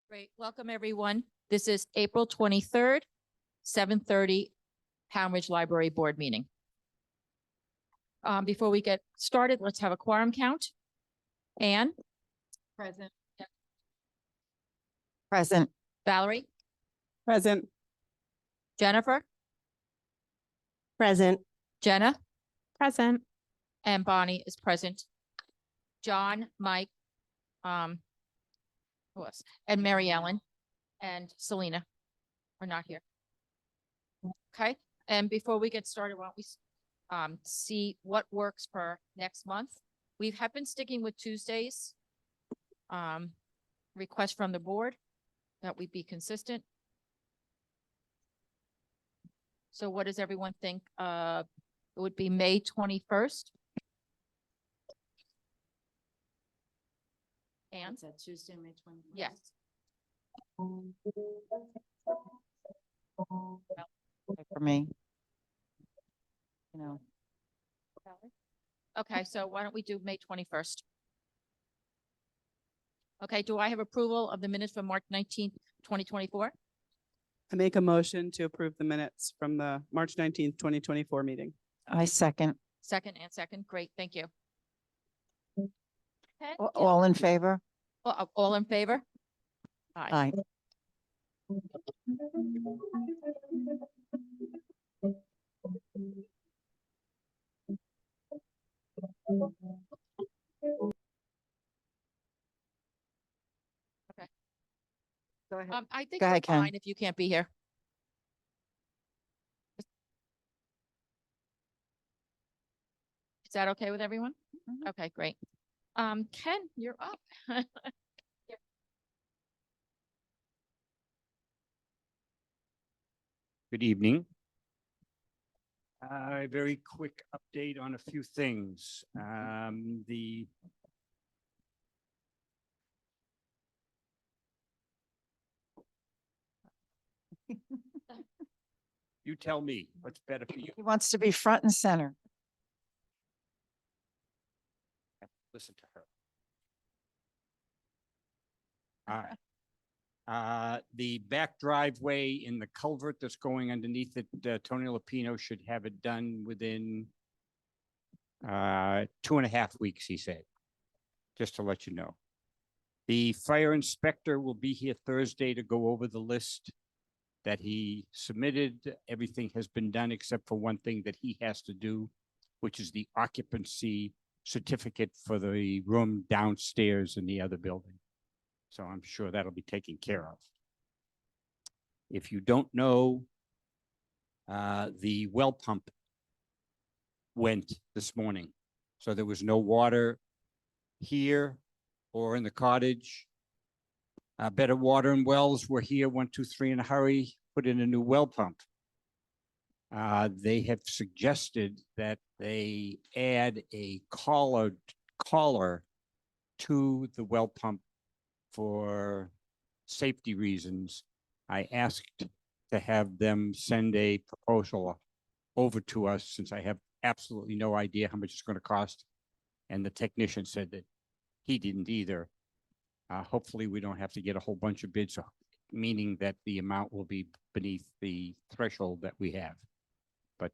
Great. Welcome, everyone. This is April 23rd, 7:30 Pound Ridge Library Board meeting. Before we get started, let's have a quorum count. Anne? Present. Present. Valerie? Present. Jennifer? Present. Jenna? Present. And Bonnie is present. John, Mike, who else? And Mary Ellen and Selena are not here. Okay, and before we get started, why don't we see what works for next month? We have been sticking with Tuesdays. Request from the board that we be consistent. So what does everyone think? It would be May 21st. And that Tuesday, May 21st? yes. For me. You know, Okay, so why don't we do May 21st? Okay, do I have approval of the minutes from March 19th, 2024? I make a motion to approve the minutes from the March 19th, 2024 meeting. I second. Second. Great, thank you. Ken, All in favor? all in favor? Aye. Aye. Go ahead. I think Go we're ahead, Ken. fine if you can't be here. Is that okay with everyone? Okay, great. Ken, you're up. Good evening. A very quick update on a few things. You tell me what's better for you. He wants to be front and center. Listen to her. All right. The back driveway in the culvert that's going underneath it, Tony Lupino should have it done within 2.5 weeks, he said, just to let you know. The fire inspector will be here Thursday to go over the list that he submitted. Everything has been done except for one thing that he has to do, which is the occupancy certificate for the room downstairs in the other building. So I'm sure that'll be taken care of. If you don't know, the well pump went this morning. So there was no water here or in the cottage. Better Water and Wells were here, 1, 2, 3 in a hurry, put in a new well pump. They have suggested that they add a collar to the well pump for safety reasons. I asked to have them send a proposal over to us since I have absolutely no idea how much it's going to cost. And the technician said that he didn't either. Hopefully we don't have to get a whole bunch of bids, meaning that the amount will be beneath the threshold that we have. But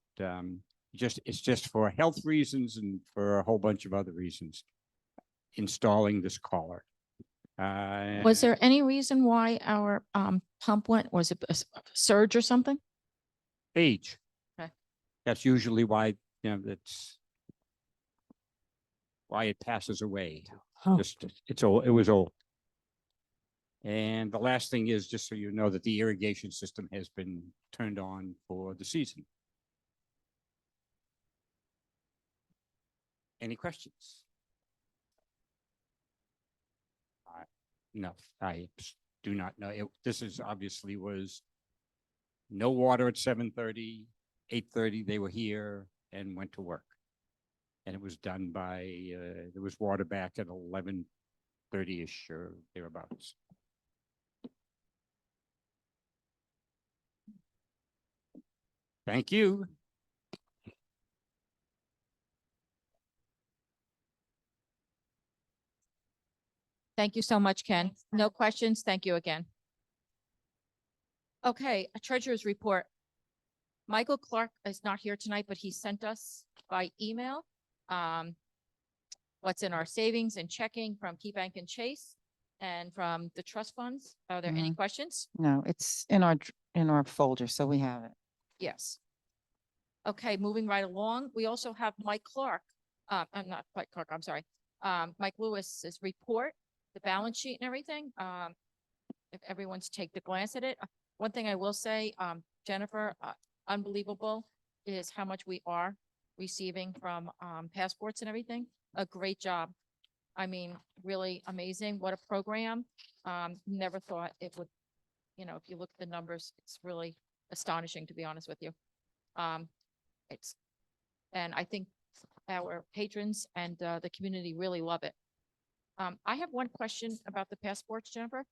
it's just for health reasons and for a whole bunch of other reasons, installing this collar. Was there any reason why our pump went? Was it a surge or something? Age? Okay. That's usually why, that's why it passes away. Oh. It's old. It was old. And the last thing is, just so you know, that the irrigation system has been turned on for the season. Any questions? No, I do not know. This is obviously was no water at 7:30, 8:30. They were here and went to work. And it was done by, there was water back at 11:30-ish or thereabouts. Thank you. Thank you so much, Ken. Thanks, No Ken. questions. Thank you again. Okay, a treasurer's report. Michael Clark is not here tonight, but he sent us by email what's in our savings and checking from KeyBank and Chase and from the trust funds. Are there any questions? No, it's in our folder, so we have it. Yes. Okay, moving right along, we also have Mike Clark, I'm not Mike Clark, I'm sorry. Mike Lewis's report, the balance sheet and everything. If everyone's take the glance at it, one thing I will say, Jennifer, unbelievable is how much we are receiving from, passports and everything. A great job. I mean, really amazing. What a program. Never thought it would, if you look at the numbers, it's really astonishing, to be honest with you. And I think our patrons and the community really love it. I have one question about the passports, Jennifer.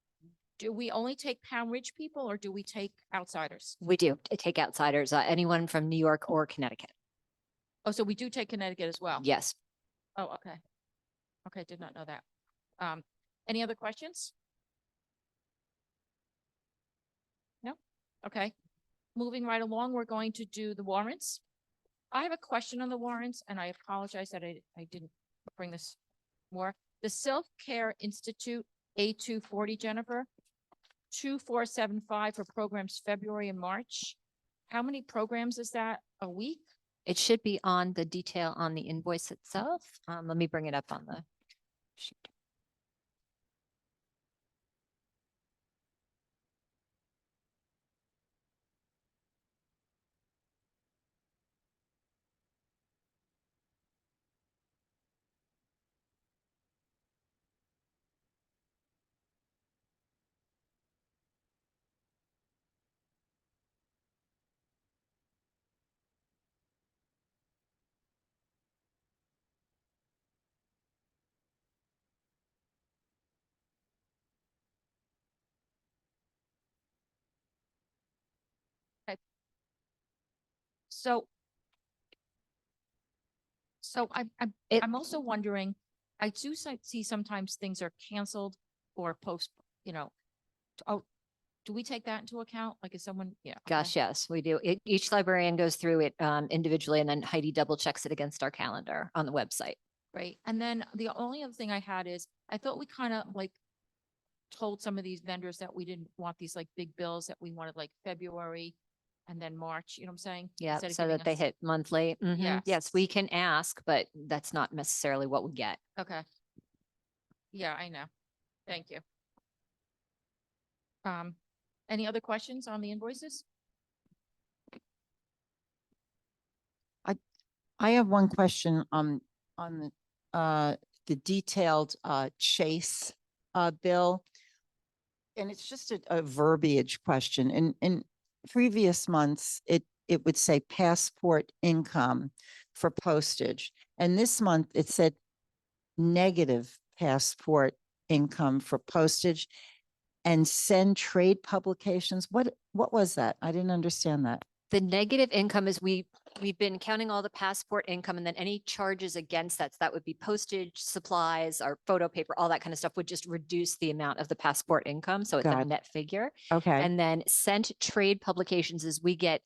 Do we only take Pound Ridge people or do we take outsiders? We do take outsiders, anyone from New York or Connecticut. Oh, so we do take Connecticut as well? Yes. Oh, okay. Okay, did not know that. Any other questions? No? Okay. Moving right along, we're going to do the warrants. I have a question on the warrants, and I apologize that I didn't bring this more. The Self Care Institute, A240, Jennifer, 2475 for programs February and March. How many programs is that a week? It should be on the detail on the invoice itself. Let me bring it up on the sheet. So. I'm also wondering, I do see sometimes things are canceled or post, oh, do we take that into account? Like, is someone, yeah. okay. Gosh, yes, we do. Each librarian goes through it individually, and then Heidi double checks it against our calendar on the website. Right. And then the only other thing I had is, I thought we kind of like told some of these vendors that we didn't want these like big bills, that we wanted like February and then March, you know what I'm saying? Yeah, Instead of so giving that they us- hit monthly. Mhm. Yes. Yes, we can ask, but that's not necessarily what we get. Okay. Yeah, I know. Thank you. Any other questions on the invoices? I have one question on the detailed Chase bill. And it's just a verbiage question. In previous months, it would say passport income for postage. And this month it said negative passport income for postage and send trade publications. What was that? I didn't understand that. The negative income is we've been counting all the passport income, and then any charges against that. So that would be postage, supplies, our photo paper, all that kind of stuff would just reduce the amount of the passport income. So it's Got a it. net figure. Okay. And then sent trade publications is we get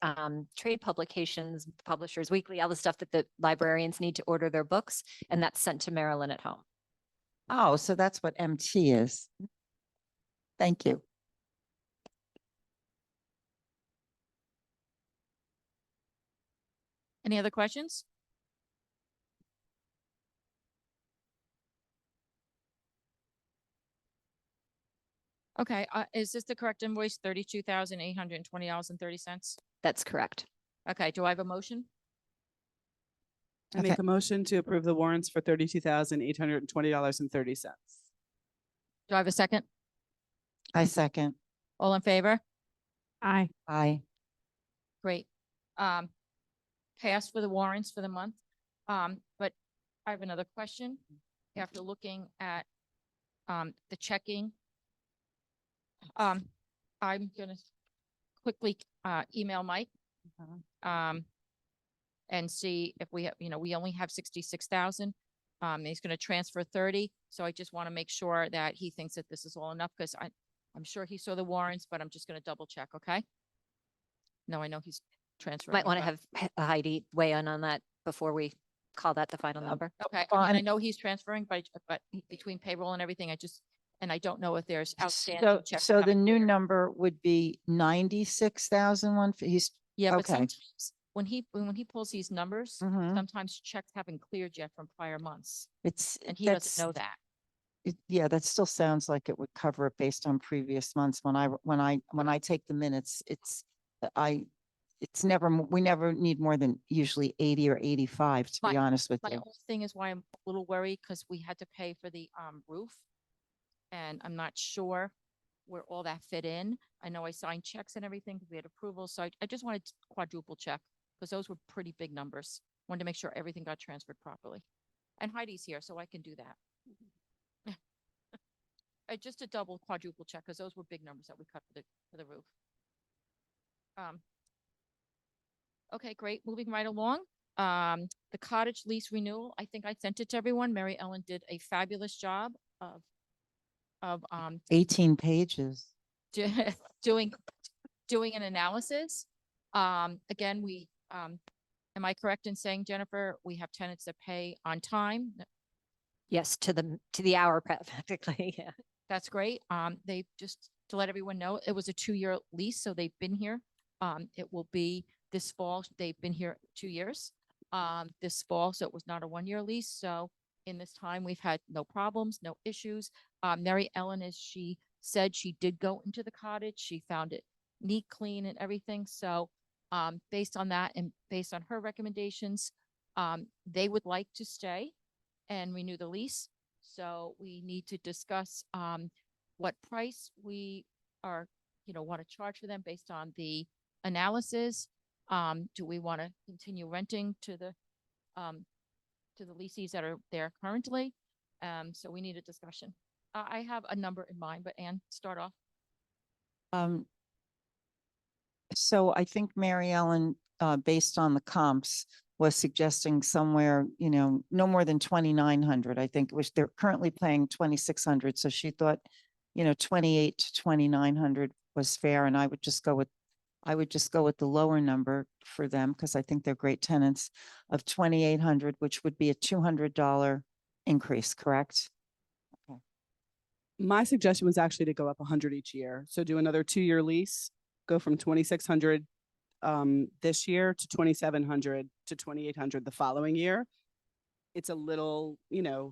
trade publications, Publishers Weekly, all the stuff that the librarians need to order their books, and that's sent to Marilyn at home. Oh, so that's what MT is. Thank you. Any other questions? Okay, is this the correct invoice? $32,820.30? That's correct. Okay, do I have a motion? I make a motion to approve the warrants for $32,820.30. Do I have a second? I second. All in favor? Aye. Aye. Great. Pass for the warrants for the month. But I have another question. After looking at, the checking. I'm gonna quickly, email Mike. And see if we have, we only have 66,000. He's gonna transfer 30, so I just want to make sure that he thinks that this is all enough, because I'm sure he saw the warrants, but I'm just gonna double check, okay? No, I know he's transferring. Might want to but- have Heidi weigh in on that before we call that the final number. Okay, I mean, I fine. know he's transferring, but between payroll and everything, and I don't know if there's So, outstanding checks. so that the haven't new cleared. number would be 96,001. He's, Yeah, but okay. sometimes when he pulls these numbers, Mhm. sometimes checks haven't cleared yet from prior months, it's, and he doesn't know that. Yeah, that still sounds like it would cover it based on previous months. When I take the minutes, it's never, we never need more than usually 80 or 85, to be My- honest with My you. only thing is why I'm a little worried, because we had to pay for the roof. And I'm not sure where all that fit in. I know I signed checks and everything because we had approval, so I just wanted to quadruple check, because those were pretty big numbers. Wanted to make sure everything got transferred properly. And Heidi's here, so I can do that. Just a double quadruple check, because those were big numbers that we cut for the roof. Okay, great. Moving right along. The cottage lease renewal, I think I sent it to everyone. Mary Ellen did a fabulous job of 18 pages. do- doing an analysis. Again, am I correct in saying, Jennifer, we have tenants that pay on time? Yes, to the hour practically, yeah. That's great. They just to let everyone know, it was a 2-year lease, so they've been here. It will be this fall. They've been here 2 years. This fall, so it was not a 1-year lease. So in this time, we've had no problems, no issues. Mary Ellen, as she said, she did go into the cottage. She found it neat, clean, and everything. So, based on that and based on her recommendations, they would like to stay and renew the lease. So we need to discuss what price we are, want to charge for them based on the analysis. Do we want to continue renting to the leases that are there currently? So we need a discussion. I have a number in mind, but Anne, start off. So I think Mary Ellen, based on the comps, was suggesting somewhere, no more than 2,900. I think, which they're currently paying 2,600. So she thought, 28 to 2,900 was fair. And I would just go with the lower number for them, because I think they're great tenants, of 2,800, which would be a $200 increase, correct? My suggestion was actually to go up 100 each year. So do another 2-year lease, go from 2,600 this year to 2,700 to 2,800 the following year. It's a little,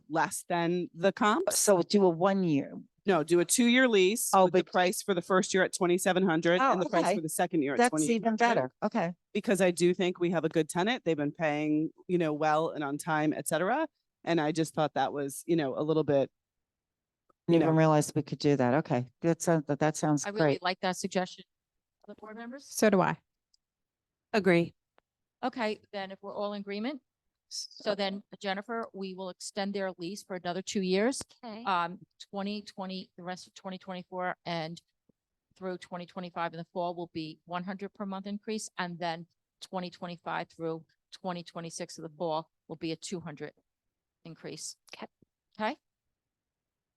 less than the comps. So do a 1 year. No, do a 2-year lease. Oh, with the but- price for the first year at 2,700 Oh, and the price okay. for the second year at That's 2,800. even better. Okay. Because I do think we have a good tenant. They've been paying, well and on time, et cetera. And I just thought that was, a little bit, Didn't even realize we could do that. Okay. That sounds I really great. like that suggestion. Other board members? So do I. Agree. Okay, then if we're all in agreement, so then Jennifer, we will extend their lease for another 2 years. Okay. 2020, the rest of 2024 and through 2025 in the fall will be 100 per month increase. And then 2025 through 2026 of the fall will be a 200 increase. Okay. Okay.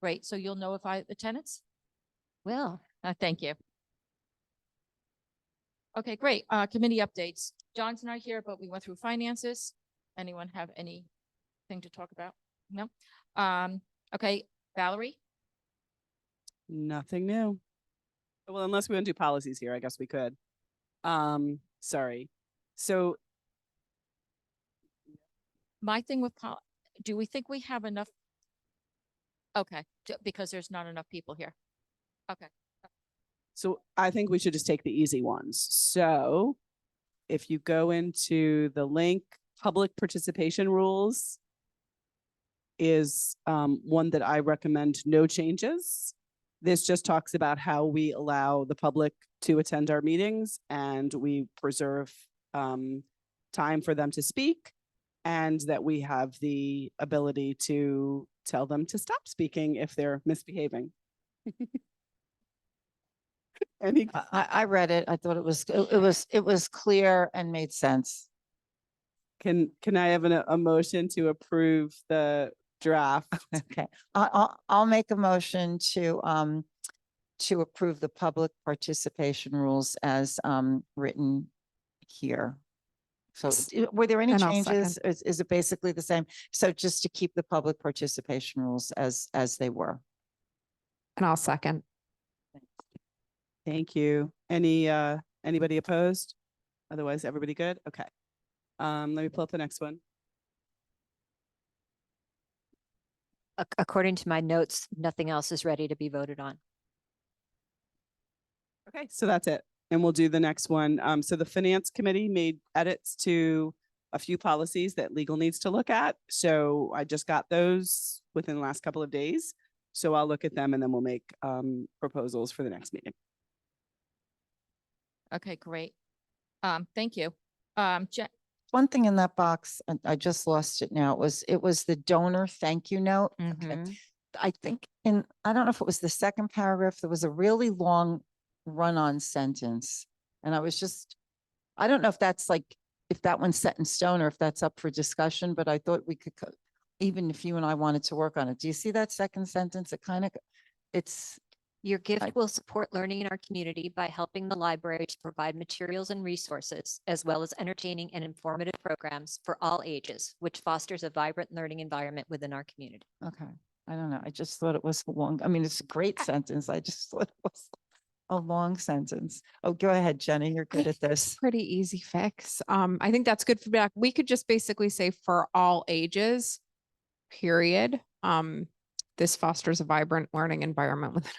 Great. So you'll notify the tenants? Well, Thank you. Okay, great. Committee updates. John's not here, but we went through finances. Anyone have anything to talk about? No? Okay, Valerie? nothing new. Well, unless we want to do policies here, I guess we could. Sorry. So My thing with, do we think we have enough? Okay, because there's not enough people here. Okay, So I think we should just take the easy ones. So if you go into the link, public participation rules is one that I recommend no changes. This just talks about how we allow the public to attend our meetings and we preserve time for them to speak, and that we have the ability to tell them to stop speaking if they're misbehaving. Any I read it. I thought it was clear and made sense. Can I have a motion to approve the draft? Okay, I'll make a motion to approve the public participation rules as, written here. So were there any And I'll second. changes? Is it basically the same? So just to keep the public participation rules as they were. And I'll second. Thank you. Anybody opposed? Otherwise, everybody good? Okay. Let me pull up the next one. According to my notes, nothing else is ready to be voted on. Okay, so that's it. And we'll do the next one. So the finance committee made edits to a few policies that legal needs to look at. So I just got those within the last couple of days. So I'll look at them and then we'll make proposals for the next meeting. Okay, great. Thank you. One thing in that box, and I just lost it now, it was the donor thank you note. Okay. I think I don't know if it was the second paragraph, there was a really long run-on sentence. And I don't know if that's like, if that one's set in stone or if that's up for discussion, but I thought we could, even if you and I wanted to work on it. Do you see that second sentence? It's, Your gift I- will support learning in our community by helping the library to provide materials and resources, as well as entertaining and informative programs for all ages, which fosters a vibrant learning environment within our community. okay. I don't know. I just thought it was long. I mean, it's a great sentence. I just thought it was a long sentence. Oh, go ahead, Jenny. You're good at this. Pretty easy fix. I think that's good feedback. We could just basically say for all ages, period. This fosters a vibrant learning environment within.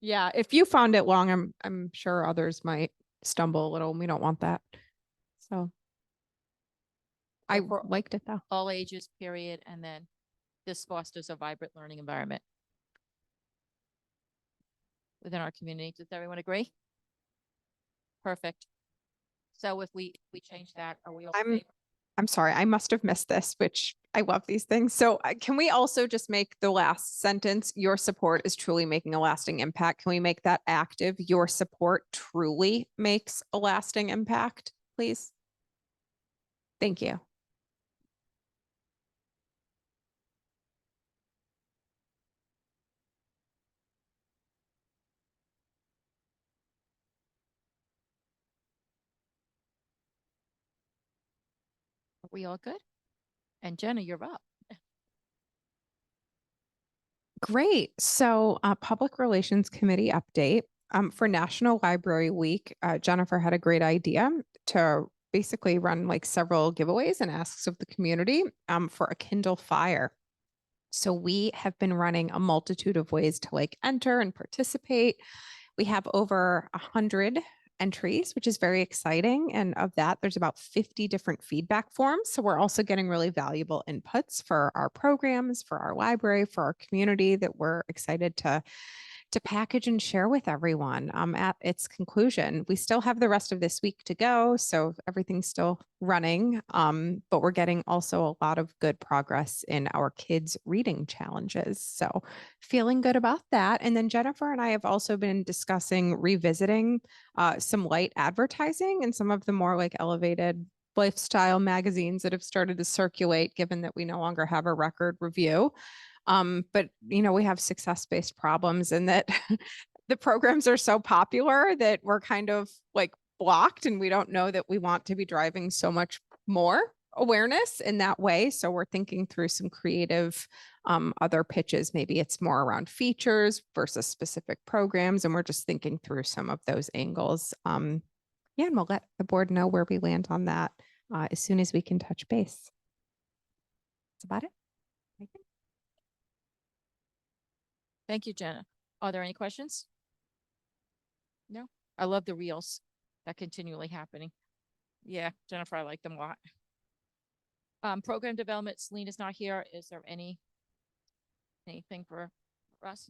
Yeah, if you found it long, I'm sure others might stumble a little. We don't want that. So I for liked it though. all ages, period, and then this fosters a vibrant learning environment within our community. Does everyone agree? Perfect. So if we change that, are we all? in favor? I'm sorry, I must have missed this, which I love these things. So can we also just make the last sentence, your support is truly making a lasting impact? Can we make that active? Your support truly makes a lasting impact, please? Thank you. Are we all good? And Jenna, you're up. Great. So, Public Relations Committee update. For National Library Week, Jennifer had a great idea to basically run like several giveaways and asks of the community for a Kindle Fire. So we have been running a multitude of ways to like enter and participate. We have over 100 entries, which is very exciting. And of that, there's about 50 different feedback forms. So we're also getting really valuable inputs for our programs, for our library, for our community that we're excited to package and share with everyone at its conclusion. We still have the rest of this week to go, so everything's still running, but we're getting also a lot of good progress in our kids' reading challenges. So feeling good about that. And then Jennifer and I have also been discussing revisiting some light advertising and some of the more like elevated lifestyle magazines that have started to circulate, given that we no longer have a record review. But we have success-based problems and that the programs are so popular that we're kind of like blocked and we don't know that we want to be driving so much more awareness in that way. So we're thinking through some creative other pitches. Maybe it's more around features versus specific programs. And we're just thinking through some of those angles. And we'll let the board know where we land on that as soon as we can touch base. That's about it. I think. Thank you, Jenna. Are there any questions? No? I love the reels that continually happening. Yeah, Jennifer, I like them a lot. Program development, Selena's not here. Is there anything for us?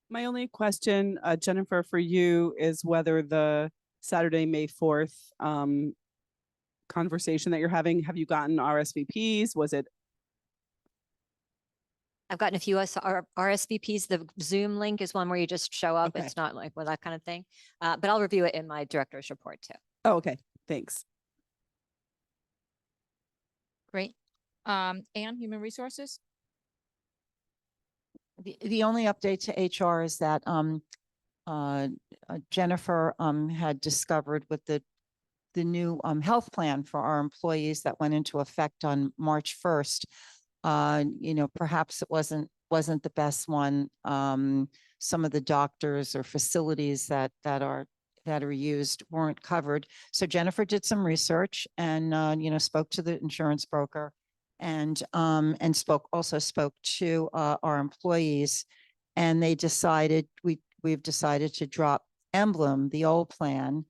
My only question, Jennifer, for you is whether the Saturday, May 4th conversation that you're having, have you gotten RSVPs? Was it? I've gotten a few RSVPs. The Zoom link is one where you just show up. Okay. It's not like that kind of thing. But I'll review it in my director's report too. Oh, okay. Thanks. Great. And Human Resources? The only update to HR is that Jennifer had discovered with the new health plan for our employees that went into effect on March 1st. Perhaps it wasn't the best one. Some of the doctors or facilities that are used weren't covered. So Jennifer did some research and spoke to the insurance broker and also spoke to our employees, and they decided we've decided to drop Emblem, the old plan,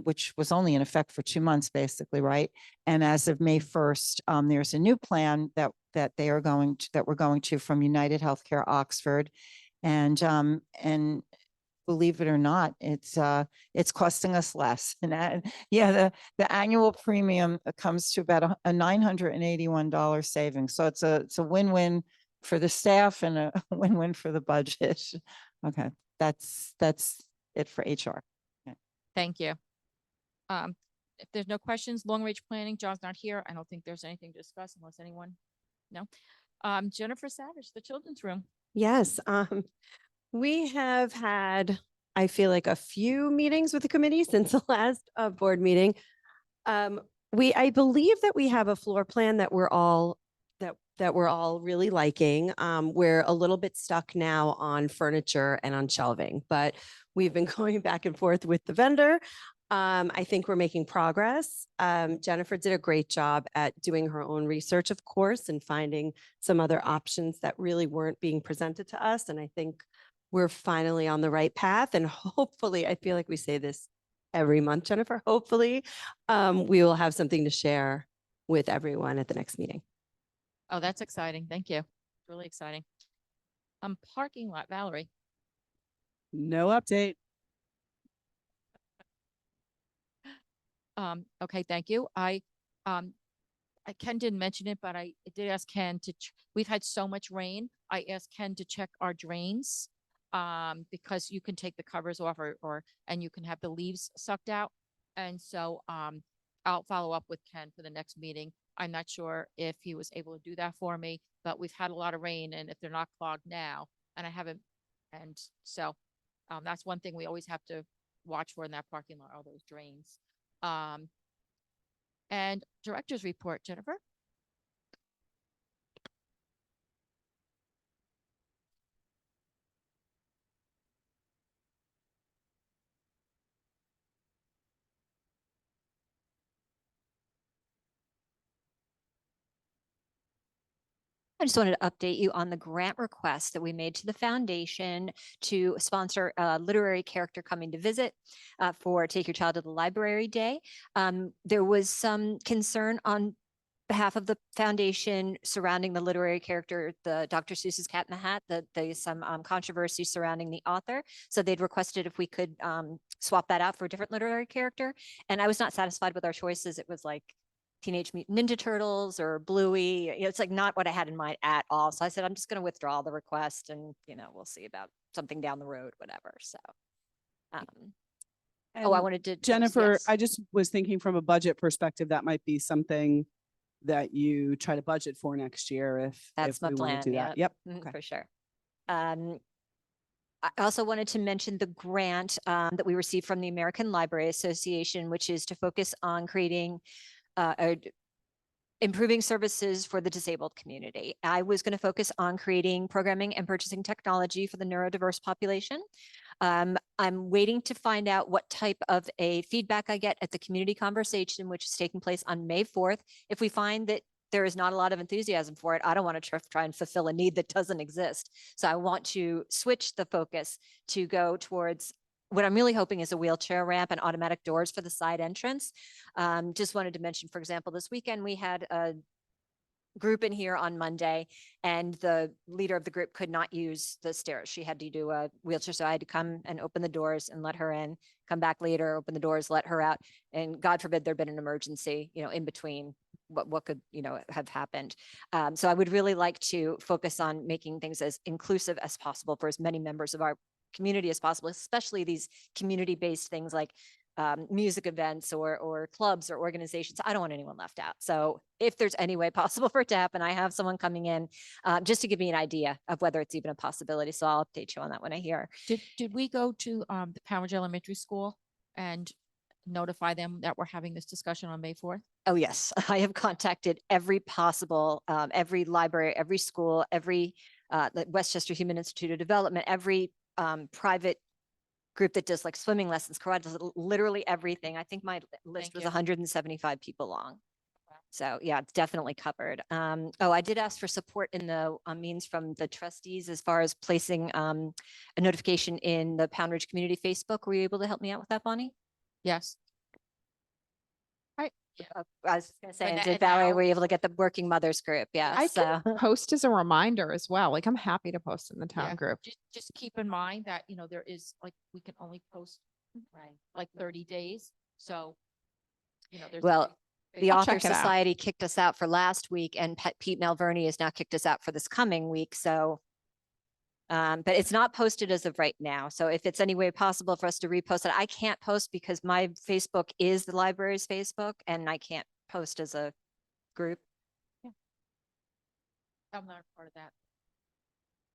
which was only in effect for 2 months, basically, right? And as of May 1st, there's a new plan that we're going to from United Healthcare Oxford, and believe it or not, it's costing us less. And the annual premium comes to about a $981 savings. So it's a win-win for the staff and a win-win for the budget. Okay, that's it for HR. Thank you. If there's no questions, long-range planning, John's not here. I don't think there's anything to discuss unless anyone, no. Jennifer Savage, the Children's Room. Yes, we have had, I feel like, a few meetings with the committee since the last board meeting. I believe that we have a floor plan that we're all really liking. We're a little bit stuck now on furniture and on shelving, but we've been going back and forth with the vendor. I think we're making progress. Jennifer did a great job at doing her own research, of course, and finding some other options that really weren't being presented to us. And I think we're finally on the right path. And hopefully, I feel like we say this every month, Jennifer, hopefully we will have something to share with everyone at the next meeting. Oh, that's exciting. Thank you. Really exciting. Parking lot, Valerie. No update. Okay, thank you. Ken didn't mention it, but I did ask Ken to, we've had so much rain. I asked Ken to check our drains, because you can take the covers off and you can have the leaves sucked out. And so, I'll follow up with Ken for the next meeting. I'm not sure if he was able to do that for me, but we've had a lot of rain, and if they're not clogged now, and I haven't, and so, that's one thing we always have to watch for in that parking lot, all those drains. And director's report, Jennifer. I just wanted to update you on the grant request that we made to the foundation to sponsor a literary character coming to visit for Take Your Child to the Library Day. There was some concern on behalf of the foundation surrounding the literary character, the Dr. Seuss's Cat in the Hat, there's some controversy surrounding the author. So they'd requested if we could swap that out for a different literary character. And I was not satisfied with our choices. It was like Teenage Mutant Ninja Turtles or Bluey. It's like not what I had in mind at all. So I said, I'm just going to withdraw the request, and we'll see about something down the road, whatever. So, I wanted to Jennifer, yes. I just was thinking from a budget perspective, that might be something that you try to budget for next year if That's my we want to plan. do that. Yep. Mhm, Okay. for sure. I also wanted to mention the grant that we received from the American Library Association, which is to focus on creating improving services for the disabled community. I was going to focus on creating programming and purchasing technology for the neurodiverse population. I'm waiting to find out what type of a feedback I get at the community conversation, which is taking place on May 4th. If we find that there is not a lot of enthusiasm for it, I don't want to try and fulfill a need that doesn't exist. So I want to switch the focus to go towards what I'm really hoping is a wheelchair ramp and automatic doors for the side entrance. Just wanted to mention, for example, this weekend we had a group in here on Monday, and the leader of the group could not use the stairs. She had to do a wheelchair. So I had to come and open the doors and let her in, come back later, open the doors, let her out. And God forbid there'd been an emergency, in between what could, have happened. So I would really like to focus on making things as inclusive as possible for as many members of our community as possible, especially these community-based things like music events or clubs or organizations. I don't want anyone left out. So if there's any way possible for it to happen, I have someone coming in just to give me an idea of whether it's even a possibility. So I'll update you on that when I hear. Did we go to the Poundridge Elementary School and notify them that we're having this discussion on May 4th? Oh, yes. I have contacted every possible, every library, every school, every the Westchester Human Institute of Development, every private group that does like swimming lessons, karate, does literally everything. I think my list Thank was you. 175 people long. So yeah, it's definitely covered. Oh, I did ask for support in the means from the trustees as far as placing a notification in the Pound Ridge Community Facebook. Were you able to help me out with that, Bonnie? Yes. I was gonna say, And and tha- did and Valerie, now- were you able to get the working mothers group? Yeah, I so. can post as a reminder as well. Like I'm happy to post in the town Yeah, group. Just keep in mind that, there is like, we can only post like 30 days. So, there's. Well, the I'll Author check it out. Society kicked us out for last week and Pete Malverney has now kicked us out for this coming week. So, but it's not posted as of right now. So if it's any way possible for us to repost it, I can't post because my Facebook is the library's Facebook and I can't post as a group. I'm not a part of that.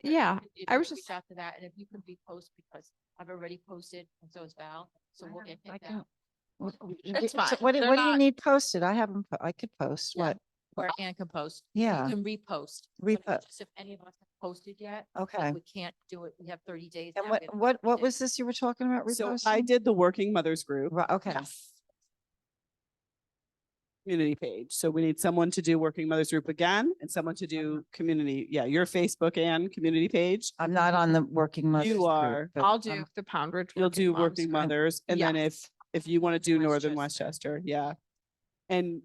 But Yeah, if I you was reach just, out to that, and if you can repost, because I've already posted, and so is Val, so we'll get I hit can- down. It's fine. What do They're what do you not- need posted? I haven't, I could post Yeah. what? Or Ann can post. Yeah, You can repost. but it's Repo- just If any of us have posted yet, okay. like, we can't do it. We have 30 days. And now, what, we have what 30 days. was this you were talking about So I reposting? did the working mothers group Right, okay. community page. So we need someone to do working mothers group again and someone to do community. Yeah, your Facebook and community page. I'm not on the working mothers. You group, are. but, I'll do the Pound Ridge. You'll do Moms working group. mothers. And then Yes. if you want to do Northern Westchester. Westchester, yeah. And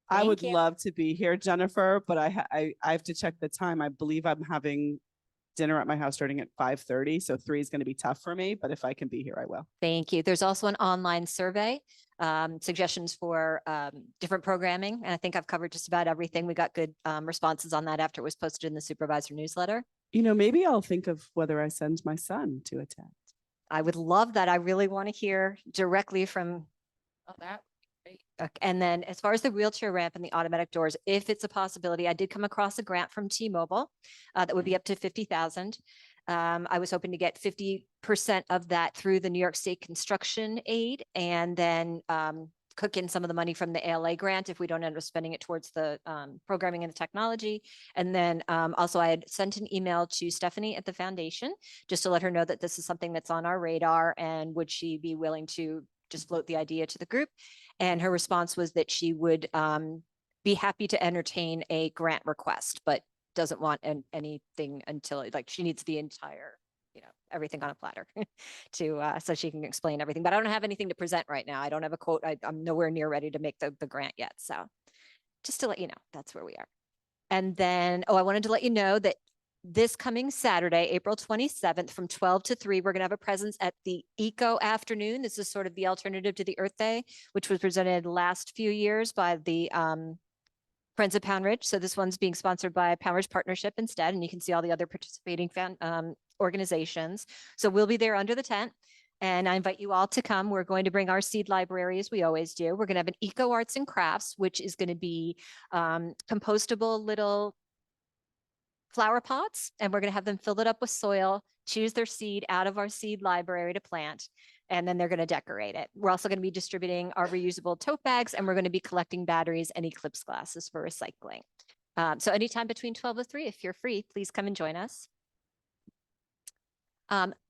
I would Thank you. love to be here, Jennifer, but I have to check the time. I believe I'm having dinner at my house starting at 5:30. So 3 is going to be tough for me, but if I can be here, I will. Thank you. There's also an online survey, suggestions for different programming. And I think I've covered just about everything. We got good responses on that after it was posted in the supervisor newsletter. Maybe I'll think of whether I send my son to attend. I would love that. I really want to hear directly from. Oh, that. Great. And then as far as the wheelchair ramp and the automatic doors, if it's a possibility, I did come across a grant from T-Mobile that would be up to 50,000. I was hoping to get 50% of that through the New York State construction aid and then cook in some of the money from the ALA grant if we don't end up spending it towards the programming and the technology. And then also I had sent an email to Stephanie at the foundation just to let her know that this is something that's on our radar and would she be willing to just float the idea to the group. And her response was that she would be happy to entertain a grant request, but doesn't want anything until like she needs the entire, everything on a platter to so she can explain everything. But I don't have anything to present right now. I don't have a quote. I'm nowhere near ready to make the grant yet. So just to let you know, that's where we are. And then, I wanted to let you know that this coming Saturday, April 27th from 12 to 3, we're going to have a presence at the Eco Afternoon. This is sort of the alternative to the Earth Day, which was presented last few years by the Friends of Pound Ridge. So this one's being sponsored by Pound Ridge Partnership instead, and you can see all the other participating organizations. So we'll be there under the tent. And I invite you all to come. We're going to bring our seed library as we always do. We're going to have an Eco Arts and Crafts, which is going to be compostable little flower pots, and we're going to have them fill it up with soil, choose their seed out of our seed library to plant, and then they're going to decorate it. We're also going to be distributing our reusable tote bags, and we're going to be collecting batteries and eclipse glasses for recycling. So anytime between 12 to 3, if you're free, please come and join us.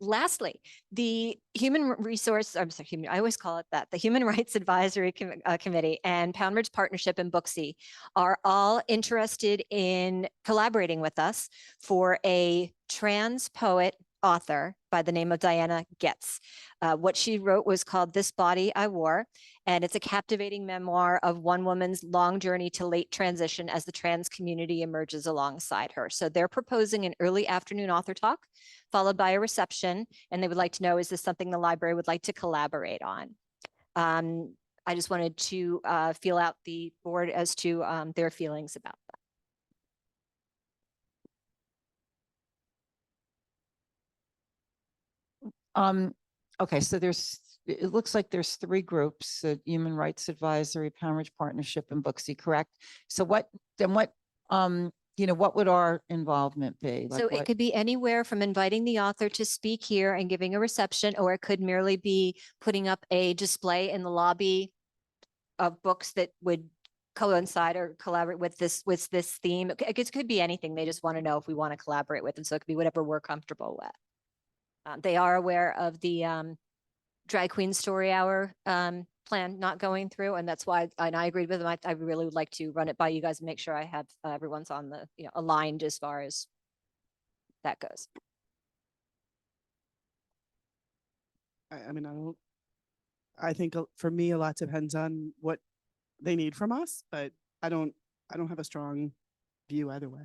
Lastly, the I always call it that, the Human Rights Advisory Committee and Pound Ridge Partnership and Booksy are all interested in collaborating with us for a trans poet author by the name of Diana Getz. What she wrote was called This Body I Wore, and it's a captivating memoir of one woman's long journey to late transition as the trans community emerges alongside her. So they're proposing an early afternoon author talk, followed by a reception, and they would like to know, is this something the library would like to collaborate on? I just wanted to feel out the board as to their feelings about that. Okay, so there's it looks like there's three groups, Human Rights Advisory, Pound Ridge Partnership, and Booksy, correct? So what would our involvement be? Like So it what- could be anywhere from inviting the author to speak here and giving a reception, or it could merely be putting up a display in the lobby of books that would coincide or collaborate with this theme. It could be anything. They just want to know if we want to collaborate with them. So it could be whatever we're comfortable with. They are aware of the drag queen story hour plan not going through, and that's why, and I agreed with them. I really would like to run it by you guys and make sure I have everyone's on the, aligned as far as that goes. I mean, I think for me, a lot depends on what they need from us, but I don't have a strong view either way.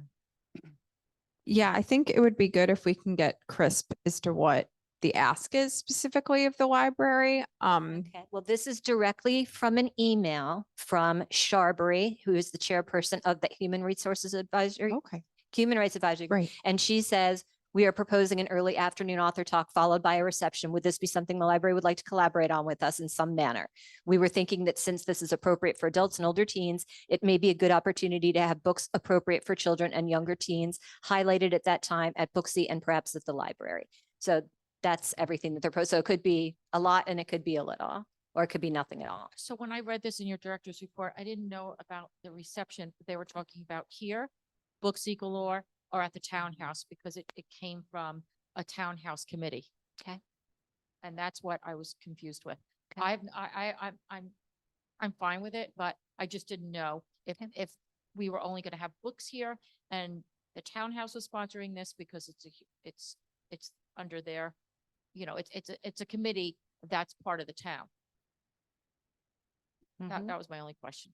Yeah, I think it would be good if we can get crisp as to what the ask is specifically of the library. Okay, well, this is directly from an email from Sharbury, who is the chairperson of the Human Resources Advisory, Okay, Human Rights Advisory. Group. great. And she says, we are proposing an early afternoon author talk followed by a reception. Would this be something the library would like to collaborate on with us in some manner? We were thinking that since this is appropriate for adults and older teens, it may be a good opportunity to have books appropriate for children and younger teens highlighted at that time at Booksy and perhaps at the library. So that's everything that they're proposing. So it could be a lot and it could be a little, or it could be nothing at all. So when I read this in your director's report, I didn't know about the reception that they were talking about here, Booksy Galore, or at the townhouse, because it came from a townhouse committee. Okay. And that's what I was confused with. Okay. I'm fine with it, but I just didn't know if we were only gonna have books here and the townhouse was sponsoring this because it's under their, it's a committee that's part of the town. Mhm. That was my only question.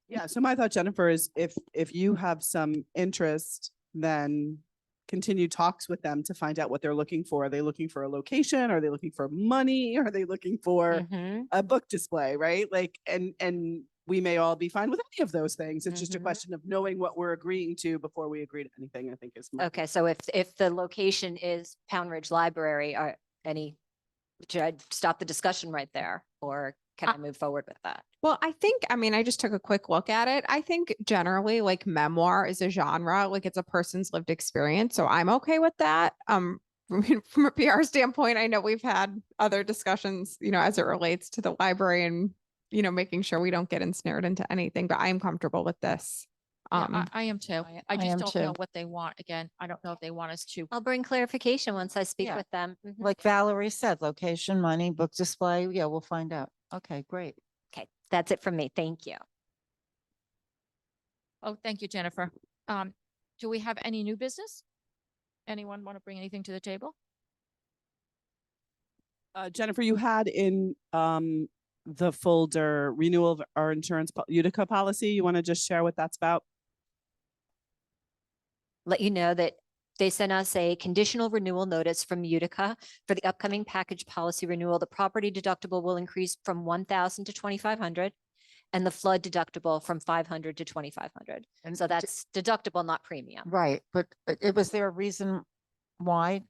Yeah, so my thought, Jennifer, is if you have some interest, then continue talks with them to find out what they're looking for. Are they looking for a location? Are they looking for money? Are they looking for Mhm. a book display, right? Like, and we may all be fine with any of those things. It's just a Mhm. question of knowing what we're agreeing to before we agree to anything, I think is. my- Okay, so if the location is Pound Ridge Library, should I stop the discussion right there, or can I move forward with that? Well, I just took a quick look at it. I think generally like memoir is a genre, like it's a person's lived experience. So I'm okay with that. From a PR standpoint, I know we've had other discussions, as it relates to the library and, making sure we don't get ensnared into anything, but I'm comfortable with this. Yeah, I am too. I I just am don't know too. what they want. Again, I don't know if they want us to. I'll bring clarification once I speak Yeah. with them. Mhm. Like Valerie said, location, money, book display. Yeah, we'll find out. Okay, great. Okay, that's it from me. Thank you. Oh, thank you, Jennifer. Do we have any new business? Anyone want to bring anything to the table? Jennifer, you had in the folder renewal of our insurance Utica policy. You want to just share what that's about? Let you know that they sent us a conditional renewal notice from Utica for the upcoming package policy renewal. The property deductible will increase from 1,000 to 2,500 and the flood deductible from 500 to 2,500. And So that's deductible, not premium. Right, but was there a reason why?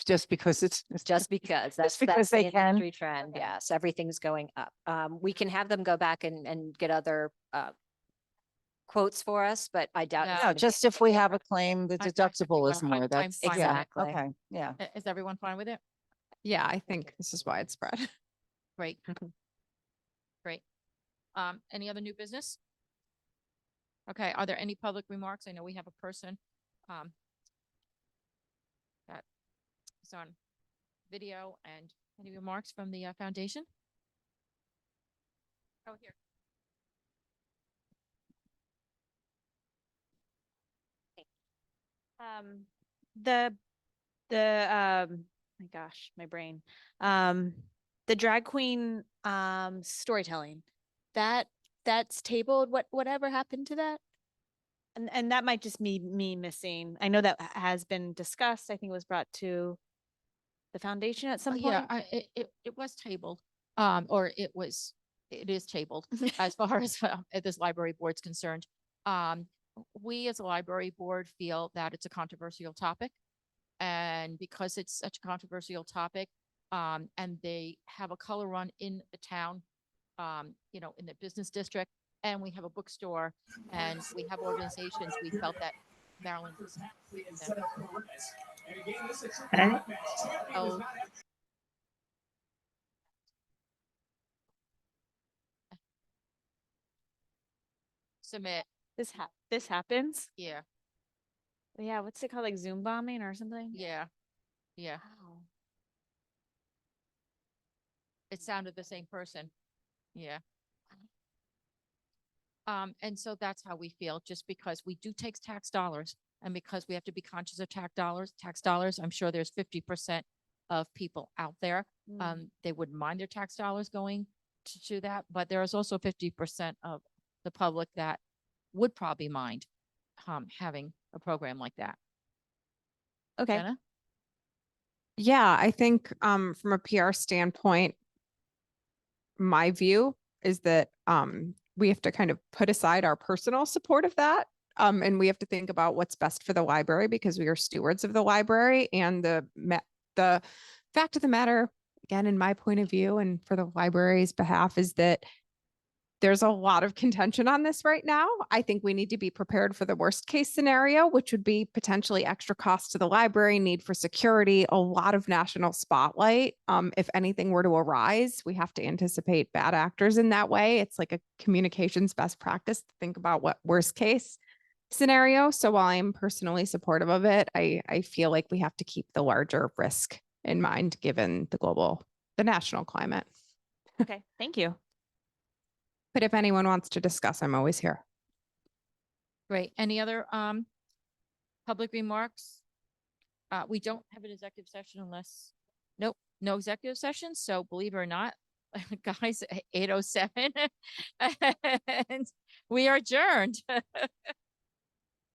Just because it's Just because that's because the they can? industry trend. Okay. Yes, everything's going up. We can have them go back and get other quotes for us, but I doubt. it's No, No, gonna be just if we have a claim, the I- I- deductible is I'm- more. I'm That's fine with yeah, Exactly. okay, yeah. Is everyone fine with it? Yeah, I think this is widespread. Great. Great. Any other new business? Okay, are there any public remarks? I know we have a person that is on video, and any remarks from the foundation? Oh, here. Um, the, my gosh, my brain. The drag queen, storytelling, that's tabled. Whatever happened to that? And that might just be me missing. I know that has been discussed. I think it was brought to the foundation at some point. Yeah, it was tabled, or it is tabled as far as this library board's concerned. We as a library board feel that it's a controversial topic. And because it's such a controversial topic, And they have a color run in the town, you know, in the business district. And we have a bookstore and we have organizations. We felt that Maryland was. Okay. Oh. Submit, This happens? yeah, Yeah, what's it called? Like Zoom bombing or something? yeah, yeah. Wow. It sounded the same person. Yeah. And so that's how we feel, just because we do take tax dollars and because we have to be conscious of tax dollars, I'm sure there's 50% of people out there. They wouldn't mind their tax dollars going to that, but there is also 50% of the public that would probably mind having a program like that. Okay. Jenna? Yeah, I think from a PR standpoint, my view is that we have to kind of put aside our personal support of that. And we have to think about what's best for the library because we are stewards of the library. And the fact of the matter, again, in my point of view and for the library's behalf, is that there's a lot of contention on this right now. I think we need to be prepared for the worst case scenario, which would be potentially extra costs to the library, need for security, a lot of national spotlight. If anything were to arise, we have to anticipate bad actors in that way. It's like a communications best practice to think about what worst case scenario. So while I'm personally supportive of it, I feel like we have to keep the larger risk in mind given the national climate. Okay. Thank you. But if anyone wants to discuss, I'm always here. Great. Any other public remarks? We don't have an executive session unless, nope, no executive session. So believe it or not, guys, 8:07 and we are adjourned.